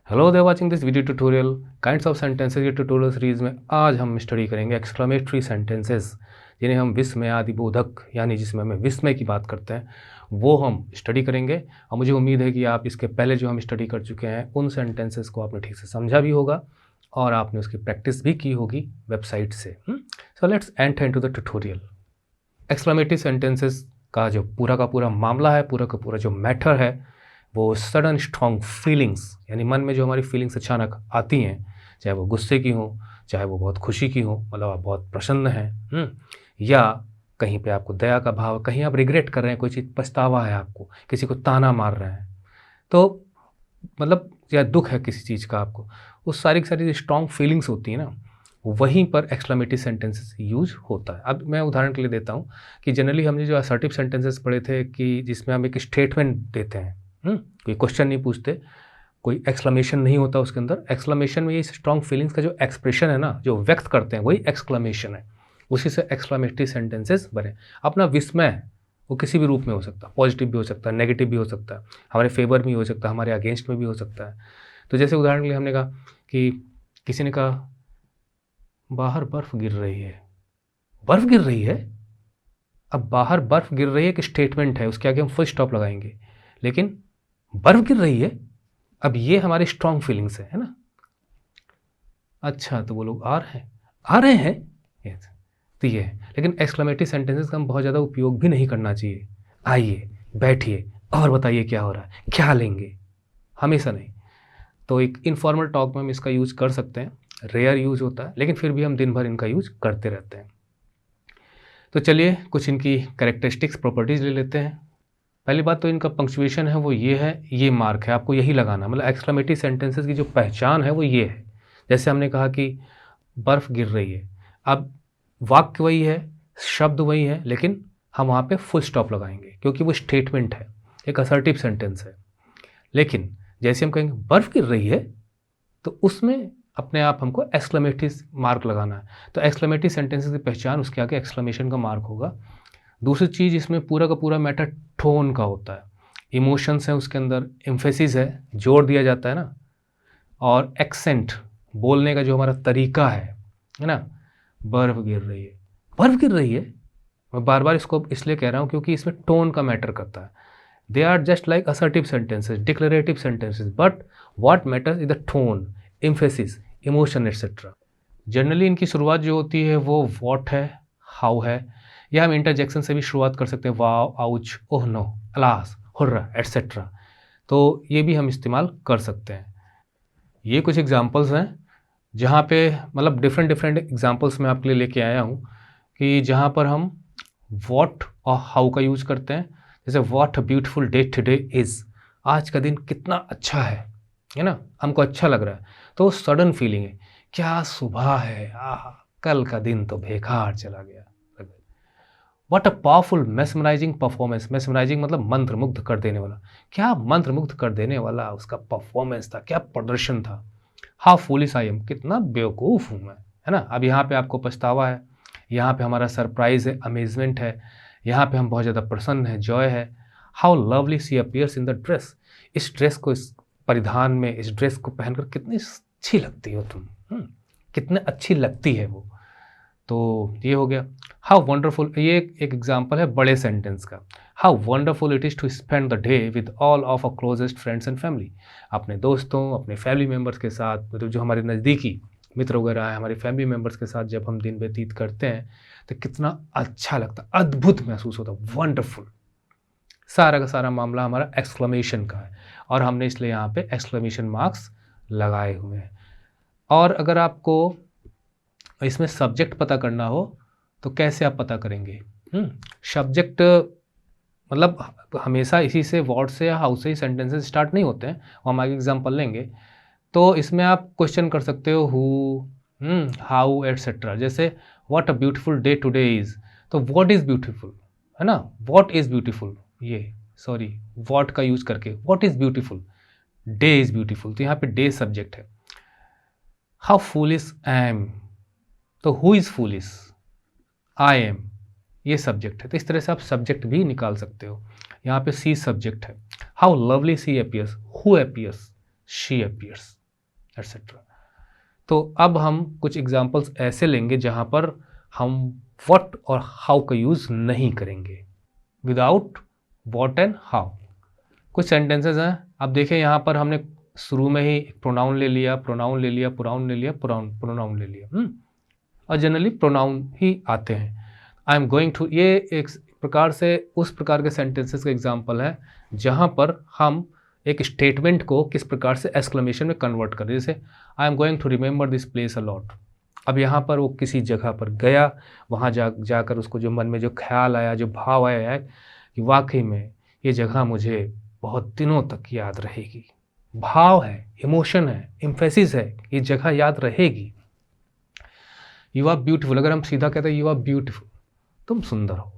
Hello there watching this video tutorial kinds of sentences के tutorial series में आज हम स्टडी करेंगे एक्सक्लेमेटरी सेंटेंसेस जिन्हें हम विस्मयादिबोधक यानी जिसमें हमें विस्मय की बात करते हैं वो हम स्टडी करेंगे। और मुझे उम्मीद है कि आप इसके पहले जो हम स्टडी कर चुके हैं उन सेंटेंसेस को आपने ठीक से समझा भी होगा और आपने उसकी प्रैक्टिस भी की होगी वेबसाइट से। So let's enter into the tutorial. Exclamatory sentences का जो पूरा का पूरा मामला है, पूरा का पूरा जो मैटर है वो सडन स्ट्रॉन्ग फीलिंग्स यानी मन में जो हमारी फीलिंग्स अचानक आती हैं, चाहे वो गुस्से की हो, चाहे वो बहुत खुशी की हो, मतलब आप बहुत प्रसन्न हैं, या कहीं पे आपको दया का भाव, कहीं आप रिग्रेट कर रहे हैं, कोई चीज़ पछतावा है आपको, किसी को ताना मार रहे हैं, तो मतलब या दुख है किसी चीज़ का आपको, उस सारी की सारी जो स्ट्रॉन्ग फीलिंग्स होती हैं ना, वहीं पर एक्सक्लेमेटरी सेंटेंसेस यूज होता है। अब मैं उदाहरण के लिए देता हूँ कि जनरली हमने जो असर्टिव सेंटेंसेस पढ़े थे कि जिसमें हम एक स्टेटमेंट देते हैं, कोई क्वेश्चन नहीं पूछते, कोई एक्सक्लेमेशन नहीं होता उसके अंदर। एक्सक्लेमेशन में ये स्ट्रॉन्ग फीलिंग्स का जो एक्सप्रेशन है ना, जो व्यक्त करते हैं, वही एक्सक्लेमेशन है। उसी से एक्सक्लेमेटरी सेंटेंसेस बने। अपना विस्मय है वो किसी भी रूप में हो सकता है, पॉजिटिव भी हो सकता है, नेगेटिव भी हो सकता है, हमारे फेवर में हो सकता है, हमारे अगेंस्ट में भी हो सकता है। तो जैसे उदाहरण के लिए हमने कहा कि किसी ने कहा बाहर बर्फ गिर रही है। बर्फ गिर रही है, अब बाहर बर्फ गिर रही है एक स्टेटमेंट है, उसके आगे हम फुल स्टॉप लगाएंगे, लेकिन बर्फ गिर रही है, अब ये हमारी स्ट्रॉन्ग फीलिंग्स है ना। अच्छा, तो वो लोग आ रहे हैं yes, तो ये है। लेकिन एक्सक्लेमेटरी सेंटेंसेस का हम बहुत ज़्यादा उपयोग भी नहीं करना चाहिए। आइए, बैठिए और बताइए क्या हो रहा है, क्या लेंगे, हमेशा नहीं। तो एक इनफॉर्मल टॉक में हम इसका यूज़ कर सकते हैं, रेयर यूज़ होता है, लेकिन फिर भी हम दिन भर इनका यूज़ करते रहते हैं। तो चलिए कुछ इनकी कैरेक्टरिस्टिक्स, प्रॉपर्टीज़ ले लेते हैं। पहली बात तो इनका पंक्चुएशन है वो ये है, ये मार्क है, आपको यही लगाना। मतलब एक्सक्लेमेटरी सेंटेंसेस की जो पहचान है वो ये है। जैसे हमने कहा कि बर्फ़ गिर रही है, अब वाक्य वही है, शब्द वही है, लेकिन हम वहाँ पे फुल स्टॉप लगाएंगे क्योंकि वो स्टेटमेंट है, एक असर्टिव सेंटेंस है। लेकिन जैसे हम कहेंगे बर्फ़ गिर रही है, तो उसमें अपने आप हमको एक्सक्लेमेटरी मार्क लगाना है। तो एक्सक्लेमेटरी सेंटेंसेस की पहचान उसके आगे एक्सक्लेमेशन का मार्क होगा। दूसरी चीज़, इसमें पूरा का पूरा मैटर टोन का होता है। इमोशंस हैं उसके अंदर, एम्फेसिस है, जोर दिया जाता है ना, और एक्सेंट, बोलने का जो हमारा तरीका है ना। बर्फ़ गिर रही है, बर्फ़ गिर रही है, मैं बार बार इसको इसलिए कह रहा हूँ क्योंकि इसमें टोन का मैटर करता है। They are just like assertive sentences, declarative sentences, but what matters is the tone, emphasis, emotion etcetera. Generally इनकी शुरुआत जो होती है वो व्हाट है, हाउ है, या हम इंटरजेक्शन से भी शुरुआत कर सकते हैं, wow, ouch, oh no, alas, hurrah etcetera. तो ये भी हम इस्तेमाल कर सकते हैं। ये कुछ एग्जांपल्स हैं जहाँ पे मतलब डिफरेंट डिफरेंट एग्जांपल्स मैं आपके लिए लेके आया हूँ कि जहाँ पर हम व्हाट और हाउ का यूज़ करते हैं। जैसे what a beautiful day today is, आज का दिन कितना अच्छा है ना, हमको अच्छा लग रहा है, तो सडन फीलिंग है, क्या सुबह है, आह, कल का दिन तो बेकार चला गया। What a powerful mesmerising performance, mesmerising मतलब मंत्रमुग्ध कर देने वाला, क्या मंत्रमुग्ध कर देने वाला उसका परफॉर्मेंस था, क्या प्रदर्शन था। हाउ फूलिश आई एम, कितना बेवकूफ़ हूँ मैं, है ना। अब यहाँ पे आपको पछतावा है, यहाँ पे हमारा सरप्राइज है, अमेजमेंट है, यहाँ पे हम बहुत ज़्यादा प्रसन्न है, जॉय है। How lovely she appears in the dress, इस ड्रेस को, इस परिधान में, इस ड्रेस को पहनकर कितनी अच्छी लगती हो तुम, कितने अच्छी लगती है वो। तो ये हो गया। हाउ वंडरफुल, ये एक एग्जाम्पल है बड़े सेंटेंस का। How wonderful it is to spend the day with all of a closest friends and family, अपने दोस्तों, अपने फैमिली मेम्बर्स के साथ, मतलब जो हमारे नज़दीकी मित्र वगैरह हैं, हमारे फैमिली मेम्बर्स के साथ जब हम दिन व्यतीत करते हैं तो कितना अच्छा लगता, अद्भुत महसूस होता, वंडरफुल। सारा का सारा मामला हमारा एक्सक्लेमेशन का है और हमने इसलिए यहाँ पे एक्सक्लेमेशन मार्क्स लगाए हुए हैं। और अगर आपको इसमें सब्जेक्ट पता करना हो तो कैसे आप पता करेंगे? सब्जेक्ट मतलब हमेशा इसी से, व्हाट से या हाउ से ही सेंटेंसेस स्टार्ट नहीं होते हैं, वो हम आगे एग्जांपल लेंगे। तो इसमें आप क्वेश्चन कर सकते हो हु, हाउ एटसेट्रा। जैसे what a beautiful day today is, तो व्हाट इज़ ब्यूटीफुल, है ना, व्हाट इज़ ब्यूटीफुल, ये सॉरी व्हाट का यूज़ करके what is beautiful, day is beautiful, तो यहाँ पे डे सब्जेक्ट है। हाउ फूलिश आई एम, तो who is foolish, I am, ये सब्जेक्ट है। तो इस तरह से आप सब्जेक्ट भी निकाल सकते हो। यहाँ पे सी सब्जेक्ट है। How lovely she appears, who appears, she appears etcetera. तो अब हम कुछ एग्जाम्पल्स ऐसे लेंगे जहाँ पर हम व्हाट और हाउ का यूज़ नहीं करेंगे, विदाउट व्हाट एंड हाउ। कुछ सेंटेंसेस हैं, अब देखें यहाँ पर हमने शुरू में ही प्रोनाउन ले लिया, प्रोनाउन ले लिया, प्रोनाउन ले लिया, प्रोनाउन ले लिया, और जनरली प्रोनाउन ही आते हैं। आई एम गोइंग टू, ये एक प्रकार से उस प्रकार के सेंटेंसेस का एग्जाम्पल है जहाँ पर हम एक स्टेटमेंट को किस प्रकार से एक्सक्लेमेशन में कन्वर्ट करें। जैसे I am going to remember this place a lot. अब यहाँ पर वो किसी जगह पर गया, वहाँ जाकर उसको जो मन में जो ख्याल आया, जो भाव आया है कि वाकई में ये जगह मुझे बहुत दिनों तक याद रहेगी। भाव है, इमोशन है, एम्फेसिस है, ये जगह याद रहेगी। यू आर ब्यूटीफुल, अगर हम सीधा कहते हैं यू आर ब्यूटीफुल, तुम सुंदर हो,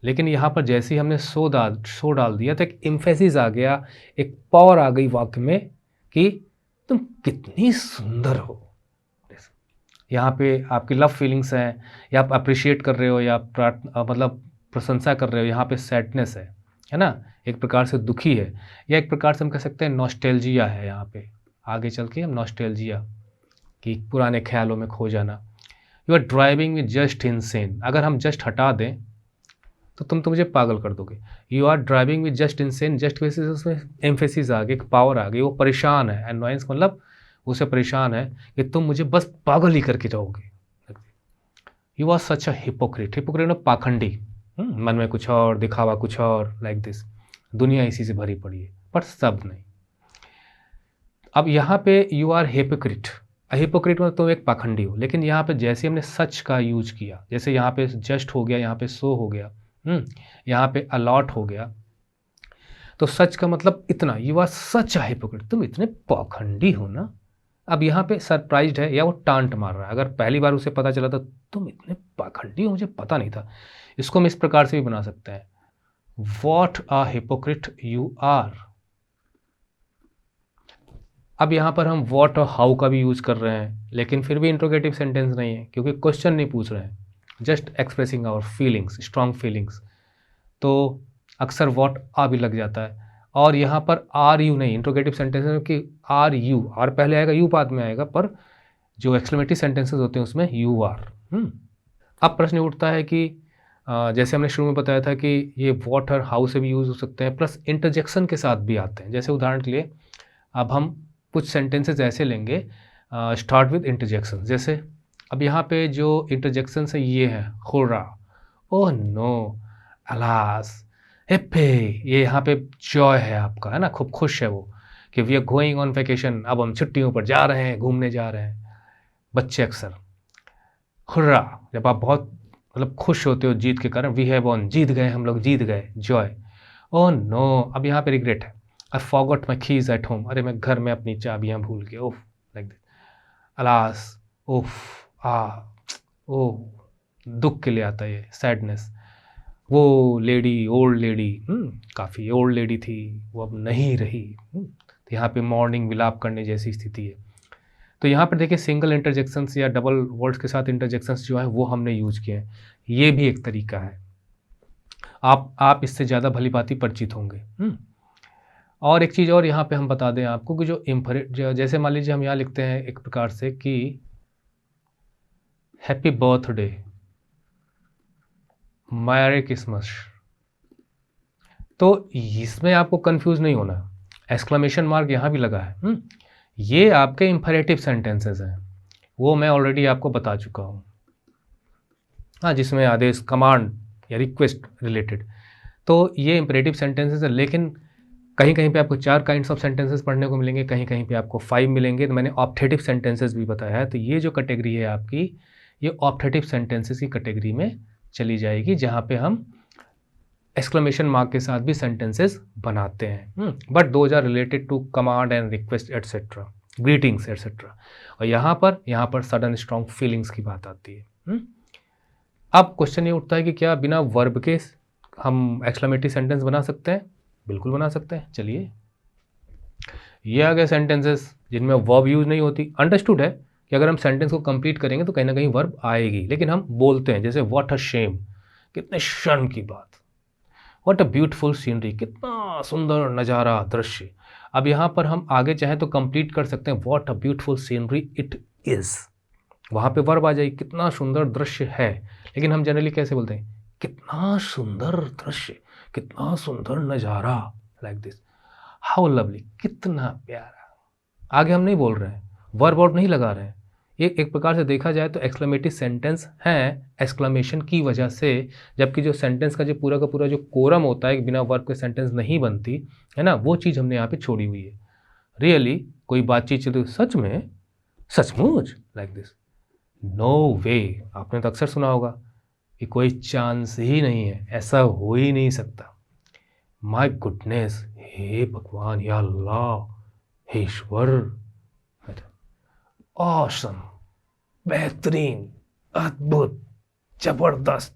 लेकिन यहाँ पर जैसे ही हमने सो डाल दिया तो एक एम्फेसिस आ गया, एक पावर आ गई वाक्य में कि तुम कितनी सुंदर हो। यहाँ पे आपकी लव फीलिंग्स हैं, या आप अप्रिशिएट कर रहे हो, या मतलब प्रशंसा कर रहे हो। यहाँ पे सैडनेस है ना, एक प्रकार से दुखी है, या एक प्रकार से हम कह सकते हैं नॉस्टैल्जिया है। यहाँ पे आगे चल के हम नॉस्टैल्जिया कि पुराने ख्यालों में खो जाना। You are driving with just insane, अगर हम जस्ट हटा दें तो तुम तो मुझे पागल कर दोगे। You are driving with just insane, just basis उसमें एम्फेसिस आ गई, पावर आ गई, वो परेशान है। एनॉयंस मतलब उसे परेशान है कि तुम मुझे बस पागल ही करके रहोगे। You are such a hypocrite, hypocrite में पाखंडी, मन में कुछ और, दिखावा कुछ और, लाइक दिस। दुनिया इसी से भरी पड़ी है, पर सब नहीं। अब यहाँ पे यू आर हिपोक्रेट, हिपोक्रेट में तुम एक पाखंडी हो, लेकिन यहाँ पे जैसे हमने सच का यूज किया, जैसे यहाँ पे जस्ट हो गया, यहाँ पे सो हो गया, यहाँ पे अलॉट हो गया, तो सच का मतलब इतना, you are such a hypocrite, तुम इतने पाखंडी हो ना। अब यहाँ पे सरप्राइज्ड है या वो टांट मार रहा है। अगर पहली बार उसे पता चला तो तुम इतने पाखंडी हो, मुझे पता नहीं था। इसको हम इस प्रकार से भी बना सकते हैं, what a hypocrite you are. अब यहाँ पर हम व्हाट और हाउ का भी यूज कर रहे हैं, लेकिन फिर भी इंट्रोगेटिव सेंटेंस नहीं है, क्योंकि क्वेश्चन नहीं पूछ रहे हैं, just expressing our feelings, strong feelings. तो अक्सर व्हाट आ भी लग जाता है। और यहाँ पर आर यू नहीं, इंट्रोगेटिव सेंटेंस में कि आर यू, आर पहले आएगा, यू बाद में आएगा, पर जो एक्सक्लेमेटरी सेंटेंसेस होते हैं उसमें यू आर। अब प्रश्न उठता है कि जैसे हमने शुरू में बताया था कि ये व्हाट और हाउ से भी यूज़ हो सकते हैं, प्लस इंटरजेक्शन के साथ भी आते हैं। जैसे उदाहरण के लिए अब हम कुछ सेंटेंसेस ऐसे लेंगे स्टार्ट विद इंटरजेक्शन। जैसे अब यहाँ पे जो इंटरजेक्शन है ये है हुर्रा, ओह नो, अलास, हेप्पे, ये यहाँ पे जॉय है आपका, है ना, खूब खुश है वो कि we are going on vacation, अब हम छुट्टियों पर जा रहे हैं, घूमने जा रहे हैं। बच्चे अक्सर हुर्रा, जब आप बहुत मतलब खुश होते हो जीत के कारण, वी हैव वॉन, जीत गए हम लोग, जीत गए, जॉय। ओह नो, अब यहाँ पे रिग्रेट है, I forgot my keys at home, अरे मैं घर में अपनी चाबियाँ भूल गया, ओह, लाइक दिस। अलास, ओफ, ओह, दुख के लिए आता है ये, सैडनेस। वो लेडी, ओल्ड लेडी, काफ़ी ओल्ड लेडी थी, वो अब नहीं रही, तो यहाँ पे मॉर्निंग विलाप करने जैसी स्थिति है। तो यहाँ पर देखिए सिंगल इंटरजेक्शंस या डबल वर्ड्स के साथ इंटरजेक्शंस जो है वो हमने यूज किए हैं। ये भी एक तरीका है, आप इससे ज़्यादा भली भांति परिचित होंगे। और एक चीज़ और यहाँ पे हम बता दें आपको कि जो जैसे मान लीजिए हम यहाँ लिखते हैं एक प्रकार से कि हैप्पी बर्थडे, मैरी क्रिसमस, तो इसमें आपको कंफ्यूज नहीं होना, एक्सक्लेमेशन मार्क यहाँ भी लगा है। ये आपके इंपरेटिव सेंटेंसेस हैं, वो मैं ऑलरेडी आपको बता चुका हूँ, हाँ, जिसमें आदेश, कमांड या रिक्वेस्ट रिलेटेड। तो ये इंपरेटिव सेंटेंसेस है, लेकिन कहीं कहीं पे आपको 4 काइंड्स ऑफ सेंटेंसेस पढ़ने को मिलेंगे, कहीं कहीं पे आपको 5 मिलेंगे। तो मैंने ऑप्टेटिव सेंटेंसेस भी बताया है, तो ये जो कैटेगरी है आपकी, ये ऑप्टेटिव सेंटेंसेस की कैटेगरी में चली जाएगी, जहाँ पे हम एक्सक्लेमेशन मार्क के साथ भी सेंटेंसेस बनाते हैं, but those are related to command and request etcetera, greetings etcetera. और यहाँ पर सडन स्ट्रॉन्ग फीलिंग्स की बात आती है। अब क्वेश्चन ये उठता है कि क्या बिना वर्ब के हम एक्सक्लेमेटरी सेंटेंस बना सकते हैं? बिल्कुल बना सकते हैं। चलिए, ये आ गए सेंटेंसेस जिनमें वर्ब यूज नहीं होती। अंडरस्टूड है कि अगर हम सेंटेंस को कंप्लीट करेंगे तो कहीं ना कहीं वर्ब आएगी, लेकिन हम बोलते हैं जैसे व्हाट अ शेम, कितने शर्म की बात, व्हाट अ ब्यूटीफुल सीनरी, कितना सुंदर नज़ारा, दृश्य। अब यहाँ पर हम आगे चाहें तो कंप्लीट कर सकते हैं, what a beautiful scenery it is. वहाँ पे वर्ब आ जाए, कितना सुंदर दृश्य है। लेकिन हम जनरली कैसे बोलते हैं, कितना सुंदर दृश्य, कितना सुंदर नज़ारा, लाइक दिस, हाउ लवली, कितना प्यारा। आगे हम नहीं बोल रहे हैं, वर्ब वर्ब नहीं लगा रहे हैं। ये एक प्रकार से देखा जाए तो एक्सक्लेमेटिव सेंटेंस हैं एक्सक्लेमेशन की वजह से, जबकि जो सेंटेंस का पूरा का पूरा जो कोरम होता है, बिना वर्ब के सेंटेंस नहीं बनती है ना, वो चीज़ हमने यहाँ पे छोड़ी हुई है। रियली कोई बातचीत चल रही, सच में, सचमुच, लाइक दिस, नो वे। आपने तो अक्सर सुना होगा कि कोई चांस ही नहीं है, ऐसा हो ही नहीं सकता। माय गुडनेस, हे भगवान, या अल्लाह, हे ईश्वर, ऑसम, बेहतरीन, अद्भुत, जबरदस्त।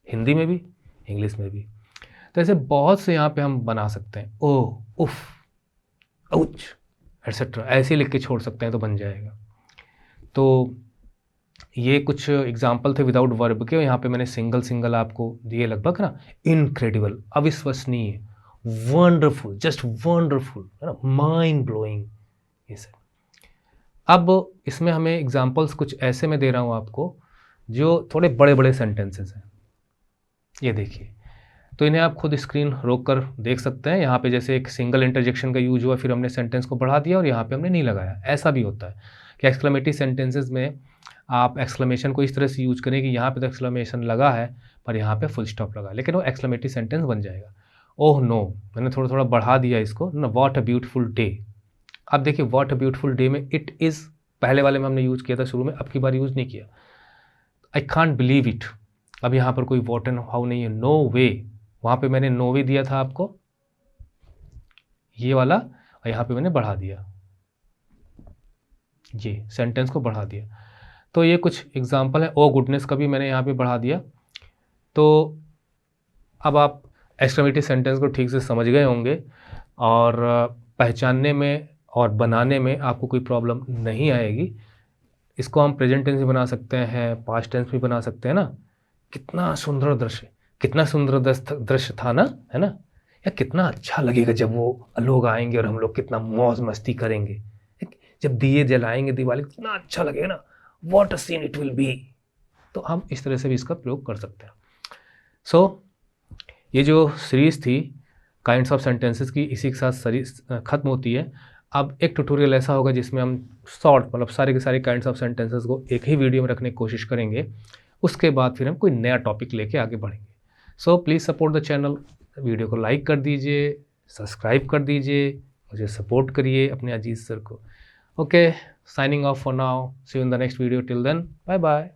हिंदी में भी, इंग्लिश में भी। तो ऐसे बहुत से यहाँ पे हम बना सकते हैं, ओह, उफ, औच, एटसेट्रा, ऐसे लिख के छोड़ सकते हैं तो बन जाएगा। तो ये कुछ एग्जाम्पल थे विदाउट वर्ब के, यहाँ पे मैंने सिंगल आपको दिए लगभग ना। इनक्रेडिबल, अविश्वसनीय, वंडरफुल, जस्ट वंडरफुल, है ना, माइंड ब्लोइंग, ये सब। अब इसमें हमें एग्जाम्पल्स कुछ ऐसे में दे रहा हूँ आपको जो थोड़े बड़े बड़े सेंटेंसेस हैं। ये देखिए, तो इन्हें आप खुद स्क्रीन रोक कर देख सकते हैं। यहाँ पे जैसे एक सिंगल इंटरजेक्शन का यूज हुआ, फिर हमने सेंटेंस को बढ़ा दिया और यहाँ पे हमने नहीं लगाया। ऐसा भी होता है कि एक्सक्लेमेटिव सेंटेंसेस में आप एक्सक्लेमेशन को इस तरह से यूज करें कि यहाँ पे तो एक्सक्लेमेशन लगा है पर यहाँ पे फुल स्टॉप लगा, लेकिन वो एक्सक्लेमेटिव सेंटेंस बन जाएगा। ओह नो, मैंने थोड़ा थोड़ा बढ़ा दिया इसको ना, व्हाट अ ब्यूटीफुल डे। अब देखिए, व्हाट अ ब्यूटीफुल डे में इट इज़ पहले वाले में हमने यूज़ किया था शुरू में, अब की बार यूज़ नहीं किया। आई कांट बिलीव इट, अब यहाँ पर कोई व्हाट एंड हाउ नहीं है, नो वे। वहाँ पे मैंने नो वे दिया था आपको, ये वाला, और यहाँ पे मैंने बढ़ा दिया, ये सेंटेंस को बढ़ा दिया। तो ये कुछ एग्जाम्पल है। ओ गुडनेस का भी मैंने यहाँ पे बढ़ा दिया। तो अब आप एक्सक्लेमेटिव सेंटेंस को ठीक से समझ गए होंगे और पहचानने में और बनाने में आपको कोई प्रॉब्लम नहीं आएगी। इसको हम प्रेजेंट टेंस भी बना सकते हैं, पास्ट टेंस भी बना सकते हैं ना। कितना सुंदर दृश्य, कितना सुंदर दृश्य था ना, है ना, या कितना अच्छा लगेगा जब वो लोग आएंगे और हम लोग कितना मौज मस्ती करेंगे, जब दिए जलाएंगे दिवाली, कितना अच्छा लगेगा ना, what a seen it will be. तो हम इस तरह से भी इसका प्रयोग कर सकते हैं। सो ये जो सीरीज़ थी काइंड्स ऑफ सेंटेंसेस की, इसी के साथ सीरीज ख़त्म होती है। अब एक ट्यूटोरियल ऐसा होगा जिसमें हम शॉर्ट, मतलब सारे के सारे काइंड्स ऑफ सेंटेंसेस को एक ही वीडियो में रखने की कोशिश करेंगे। उसके बाद फिर हम कोई नया टॉपिक लेके आगे बढ़ेंगे। So please support the channel, video को लाइक कर दीजिए, सब्सक्राइब कर दीजिए, मुझे सपोर्ट करिए अपने अजीज़ सर को। Okay, signing off for now, see you in the next video, till then bye bye.